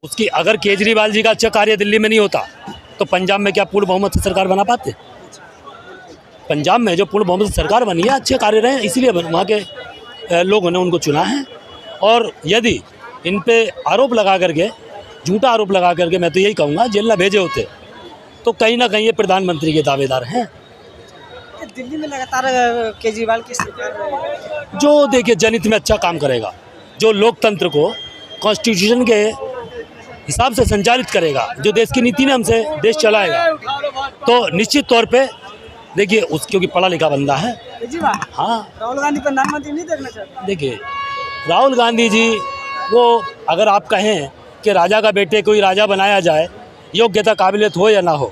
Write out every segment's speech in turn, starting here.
उसकी अगर केजरीवाल जी का अच्छा कार्य दिल्ली में नहीं होता तो पंजाब में क्या पूर्ण बहुमत से सरकार बना पाते? पंजाब में जो पूर्ण बहुमत से सरकार बनी है अच्छे कार्य रहे, इसीलिए वहाँ के लोगों ने उनको चुना है। और यदि इन पे आरोप लगा करके, झूठा आरोप लगा करके, मैं तो यही कहूँगा जेल न भेजे होते तो कहीं ना कहीं ये प्रधानमंत्री के दावेदार हैं। दिल्ली में लगातार केजरीवाल की सरकार जो देखिए जनहित में अच्छा काम करेगा, जो लोकतंत्र को कॉन्स्टिट्यूशन के हिसाब से संचालित करेगा, जो देश की नीति नियम से देश चलाएगा, तो निश्चित तौर पे देखिए उस क्योंकि पढ़ा लिखा बंदा है। हाँ, राहुल गांधी प्रधानमंत्री नहीं देखना चाहते। देखिए राहुल गांधी जी, वो अगर आप कहें कि राजा का बेटे कोई राजा बनाया जाए, योग्यता काबिलियत हो या ना हो,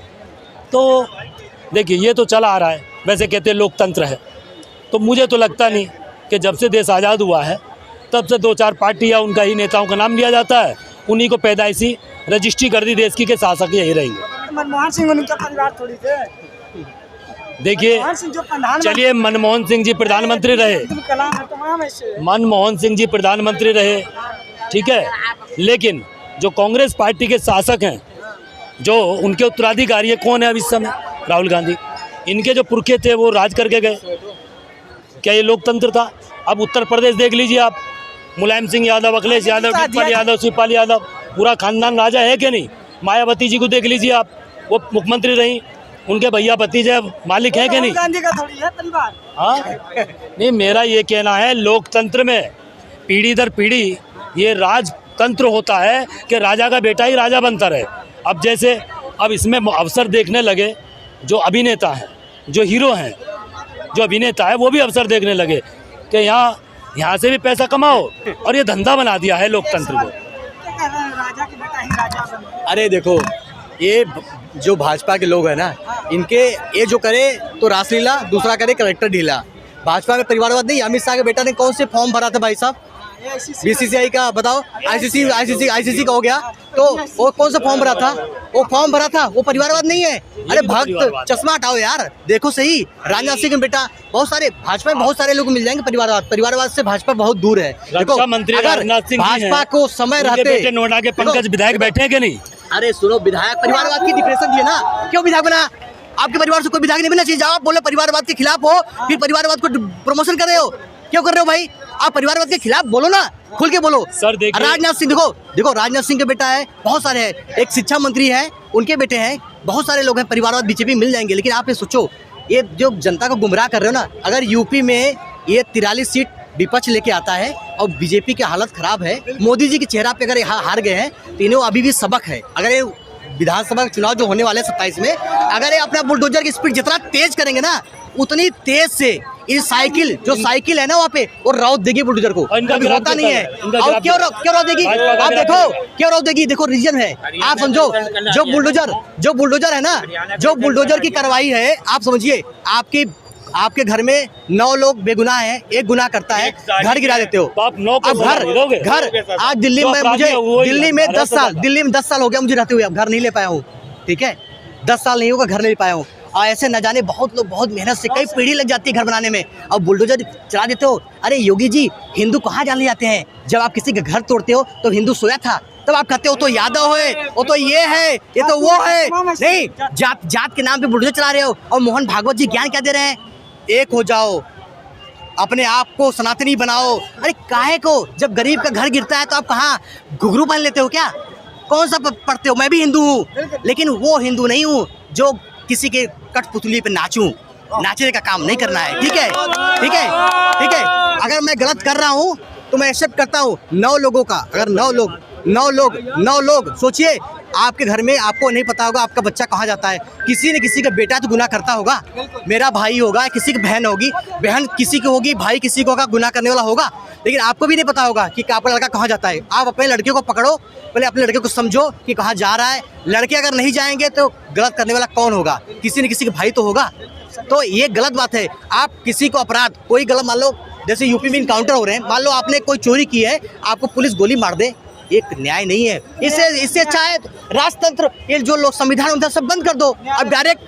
तो देखिए ये तो चला आ रहा है। वैसे कहते हैं लोकतंत्र है, तो मुझे तो लगता नहीं कि जब से देश आज़ाद हुआ है तब से 2-4 पार्टी या उनका ही नेताओं का नाम लिया जाता है, उन्हीं को पैदाइशी रजिस्ट्री कर दी देश की के शासक यही रहेंगे। मनमोहन सिंह उनका परिवार थोड़ी थे। देखिए चलिए, मनमोहन सिंह जी प्रधानमंत्री रहे, मनमोहन सिंह जी प्रधानमंत्री रहे, ठीक है, लेकिन जो कांग्रेस पार्टी के शासक हैं, जो उनके उत्तराधिकारी है, कौन है अब इस समय? राहुल गांधी। इनके जो पुरखे थे वो राज करके गए, क्या ये लोकतंत्र था? अब उत्तर प्रदेश देख लीजिए आप, मुलायम सिंह यादव, अखिलेश यादव, वीरभद्र यादव, शिवपाल यादव, पूरा खानदान राजा है कि नहीं? मायावती जी को देख लीजिए आप, वो मुख्यमंत्री रही, उनके भैया भतीजे मालिक हैं कि नहीं? गांधी का थोड़ी है परिवार। हाँ, नहीं, मेरा ये कहना है लोकतंत्र में पीढ़ी दर पीढ़ी ये राजतंत्र होता है कि राजा का बेटा ही राजा बनता रहे। अब जैसे अब इसमें अवसर देखने लगे जो अभिनेता हैं, जो हीरो हैं, जो अभिनेता है, वो भी अवसर देखने लगे कि यहाँ से भी पैसा कमाओ, और ये धंधा बना दिया है लोकतंत्र को। राजा के बेटा ही राजा बने। अरे देखो, ये जो भाजपा के लोग हैं ना, इनके ये जो करे तो रासलीला, दूसरा करे कलेक्टर ढीला। भाजपा में परिवारवाद नहीं। अमित शाह के बेटा ने कौन से फॉर्म भरा था भाई साहब? बीसीसीआई का बताओ, आईसीसी का हो गया, तो वो कौन सा फॉर्म भरा था? वो फॉर्म भरा था, वो परिवारवाद नहीं है। अरे भक्त, चश्मा हटाओ यार, देखो सही। राजनाथ सिंह के बेटा, बहुत सारे भाजपा में बहुत सारे लोग मिल जाएंगे। परिवारवाद से भाजपा बहुत दूर है। देखो, अगर भाजपा को समय रहते, नोएडा के पंकज विधायक बैठे हैं कि नहीं? अरे सुनो, विधायक परिवारवाद की डिप्रेशन दिए ना, क्यों विधायक बना? आपके परिवार से कोई विधायक नहीं बनना चाहिए। जाओ, आप बोलो परिवारवाद के खिलाफ हो, फिर परिवारवाद को प्रमोशन कर रहे हो, क्यों कर रहे हो भाई? आप परिवारवाद के खिलाफ बोलो ना, खुल के बोलो। सर देखिए, राजनाथ सिंह, देखो राजनाथ सिंह के बेटा है, बहुत सारे हैं, एक शिक्षा मंत्री है, उनके बेटे हैं, बहुत सारे लोग हैं। परिवारवाद बीजेपी मिल जाएंगे। लेकिन आप ये सोचो, ये जो जनता को गुमराह कर रहे हो ना, अगर यूपी में ये 43 सीट विपक्ष लेके आता है और बीजेपी की हालत खराब है, मोदी जी के चेहरा पे अगर हार गए हैं तो इन्हें अभी भी सबक है। अगर ये विधानसभा चुनाव जो होने वाले हैं 27 में, अगर ये अपना बुलडोजर की स्पीड जितना तेज करेंगे ना, उतनी तेज से ये साइकिल, जो साइकिल है ना वहाँ पे, वो रौद देगी बुलडोजर को। कभी होता नहीं है। और क्यों रौद देगी? आप देखो क्यों रौद देगी। देखो रीजन है, आप समझो। जो बुलडोजर है ना, जो बुलडोजर की कार्रवाई है, आप समझिए, आपके घर में 9 लोग बेगुनाह हैं, एक गुनाह करता है, घर गिरा देते हो। आप 9 को घर आज दिल्ली में, मुझे दिल्ली में 10 साल हो गया मुझे रहते हुए, अब घर नहीं ले पाया हूँ, ठीक है? 10 साल नहीं होगा, घर नहीं ले पाया हूँ। और ऐसे न जाने बहुत लोग बहुत मेहनत से, कई पीढ़ी लग जाती है घर बनाने में, और बुलडोजर चला देते हो। अरे योगी जी, हिंदू कहाँ जाने जाते हैं? जब आप किसी का घर तोड़ते हो तो हिंदू सोया था, तब आप कहते हो तो यादव है, वो तो ये है, ये तो वो है। नहीं, जात के नाम पे बुलडोजर चला रहे हो। और मोहन भागवत जी ज्ञान क्या दे रहे हैं? एक हो जाओ, अपने आप को सनातनी बनाओ। अरे काहे को? जब गरीब का घर गिरता है तो आप कहाँ घुघरू पहन लेते हो क्या? कौन सा पढ़ते हो? मैं भी हिंदू हूँ, लेकिन वो हिंदू नहीं हूँ जो किसी के कठपुतली पे नाचूं। नाचने का काम नहीं करना है, ठीक है? ठीक है, ठीक है। अगर मैं गलत कर रहा हूँ तो मैं एक्सेप्ट करता हूँ। 9 लोगों का, अगर 9 लोग सोचिए, आपके घर में आपको नहीं पता होगा आपका बच्चा कहाँ जाता है। किसी न किसी का बेटा तो गुनाह करता होगा। मेरा भाई होगा, किसी की बहन होगी, बहन किसी की होगी, भाई किसी को होगा, गुनाह करने वाला होगा। लेकिन आपको भी नहीं पता होगा कि आपका लड़का कहाँ जाता है। आप अपने लड़के को पकड़ो, पहले अपने लड़के को समझो कि कहाँ जा रहा है। लड़के अगर नहीं जाएंगे तो गलत करने वाला कौन होगा? किसी न किसी का भाई तो होगा। तो ये गलत बात है। आप किसी को अपराध, कोई गलत, मान लो जैसे यूपी में इनकाउंटर हो रहे हैं, मान लो आपने कोई चोरी की है, आपको पुलिस गोली मार दे, एक न्याय नहीं है। इससे अच्छा है राजतंत्र, ये जो लोग संविधान उनका सब बंद कर दो। अब डायरेक्ट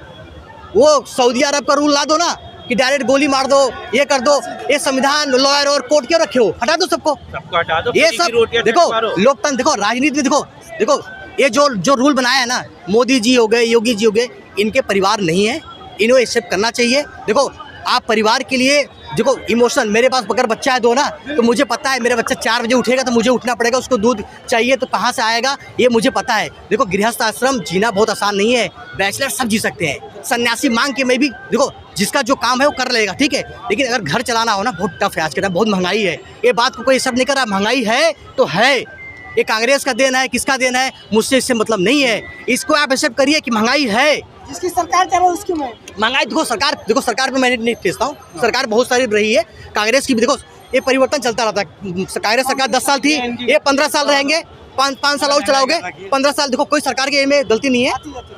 वो सऊदी अरब का रूल ला दो ना कि डायरेक्ट गोली मार दो, ये कर दो। ये संविधान, लॉयर और कोर्ट क्यों रखे हो? हटा दो सबको, हटा दो। ये सब देखो लोकतंत्र, देखो राजनीति में, देखो देखो ये जो रूल बनाया है ना, मोदी जी हो गए, योगी जी हो गए, इनके परिवार नहीं है, इन्हें एक्सेप्ट करना चाहिए। देखो आप परिवार के लिए देखो इमोशन, मेरे पास अगर बच्चा है 2 ना, तो मुझे पता है मेरा बच्चा 4 बजे उठेगा तो मुझे उठना पड़ेगा, उसको दूध चाहिए तो कहाँ से आएगा, ये मुझे पता है। देखो गृहस्थ आश्रम जीना बहुत आसान नहीं है, बैचलर सब जी सकते हैं, सन्यासी मांग के मैं भी देखो जिसका जो काम है वो कर लेगा, ठीक है। लेकिन अगर घर चलाना हो ना, बहुत टफ है आज के टाइम, बहुत महंगाई है। ये बात को कोई एक्सेप्ट नहीं कर रहा, महंगाई है तो है, ये कांग्रेस का देन है, किसका देन है, मुझसे इससे मतलब नहीं है। इसको आप एक्सेप्ट करिए कि महंगाई है, जिसकी सरकार चल रही है उसकी में महंगाई। देखो सरकार पे मैं नहीं ठेसता हूँ, सरकार बहुत सारी रही है, कांग्रेस की भी देखो ये परिवर्तन चलता रहता है। कांग्रेस सरकार 10 साल थी, ये 15 साल रहेंगे, 5 साल और चलाओगे, 15 साल। देखो कोई सरकार के में गलती नहीं है,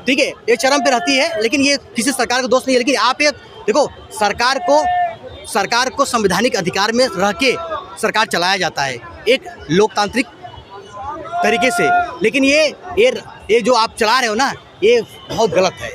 ठीक है, ये चरम पे रहती है, लेकिन ये किसी सरकार का दोष नहीं है। लेकिन आप ये देखो सरकार को संवैधानिक अधिकार में रह के सरकार चलाया जाता है एक लोकतांत्रिक तरीके से, लेकिन ये जो आप चला रहे हो ना, ये बहुत गलत है।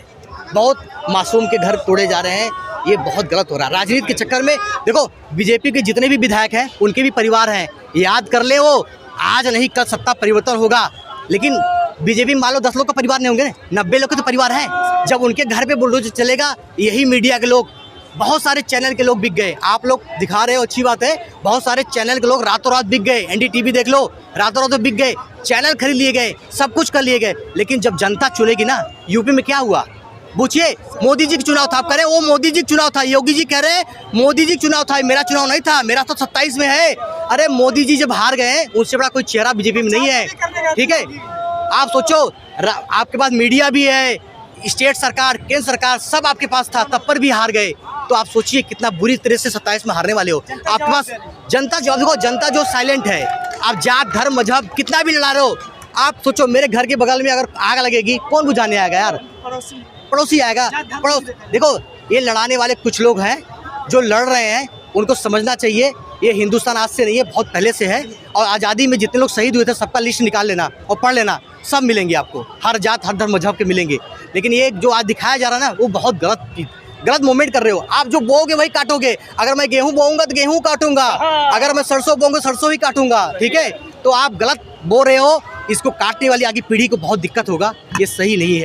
बहुत मासूम के घर तोड़े जा रहे हैं, ये बहुत गलत हो रहा है। राजनीति के चक्कर में देखो बीजेपी के जितने भी विधायक हैं उनके भी परिवार हैं, याद कर ले, वो आज नहीं कल सत्ता परिवर्तन होगा, लेकिन बीजेपी में मान लो 10 लोग का परिवार नहीं होंगे, 90 लोग के तो परिवार हैं। जब उनके घर पे बुलडोजर चलेगा, यही मीडिया के लोग, बहुत सारे चैनल के लोग बिक गए। आप लोग दिखा रहे हो, अच्छी बात है, बहुत सारे चैनल के लोग रातों रात बिक गए। एनडीटीवी देख लो, रातों रात बिक गए, चैनल खरीद लिए गए, सब कुछ कर लिए गए। लेकिन जब जनता चुनेगी ना, यूपी में क्या हुआ पूछिए, मोदी जी का चुनाव था, आप कह रहे वो मोदी जी का चुनाव था, योगी जी कह रहे मोदी जी का चुनाव था, मेरा चुनाव नहीं था, मेरा तो 27 में है। अरे मोदी जी जब हार गए, उससे बड़ा कोई चेहरा बीजेपी में नहीं है, ठीक है। आप सोचो, आपके पास मीडिया भी है, स्टेट सरकार, केंद्र सरकार, सब आपके पास था, तब पर भी हार गए। तो आप सोचिए कितना बुरी तरह से 27 में हारने वाले हो। आपके पास जनता जवाब, देखो जनता जो साइलेंट है, आप जात धर्म मजहब कितना भी लड़ा रहे हो, आप सोचो मेरे घर के बगल में अगर आग लगेगी, कौन बुझाने आएगा यार, पड़ोसी आएगा। देखो ये लड़ाने वाले कुछ लोग हैं जो लड़ रहे हैं, उनको समझना चाहिए ये हिंदुस्तान आज से नहीं है, बहुत पहले से है। और आज़ादी में जितने लोग शहीद हुए थे सबका लिस्ट निकाल लेना और पढ़ लेना, सब मिलेंगे आपको, हर जात हर धर्म मजहब के मिलेंगे। लेकिन ये जो आज दिखाया जा रहा है ना, वो बहुत गलत मूवमेंट कर रहे हो। आप जो बोओगे वही काटोगे। अगर मैं गेहूँ बोऊंगा तो गेहूँ काटूंगा, अगर मैं सरसों बोऊंगा सरसों ही काटूंगा, ठीक है। तो आप गलत बो रहे हो, इसको काटने वाली आगे पीढ़ी को बहुत दिक्कत होगा, ये सही नहीं है।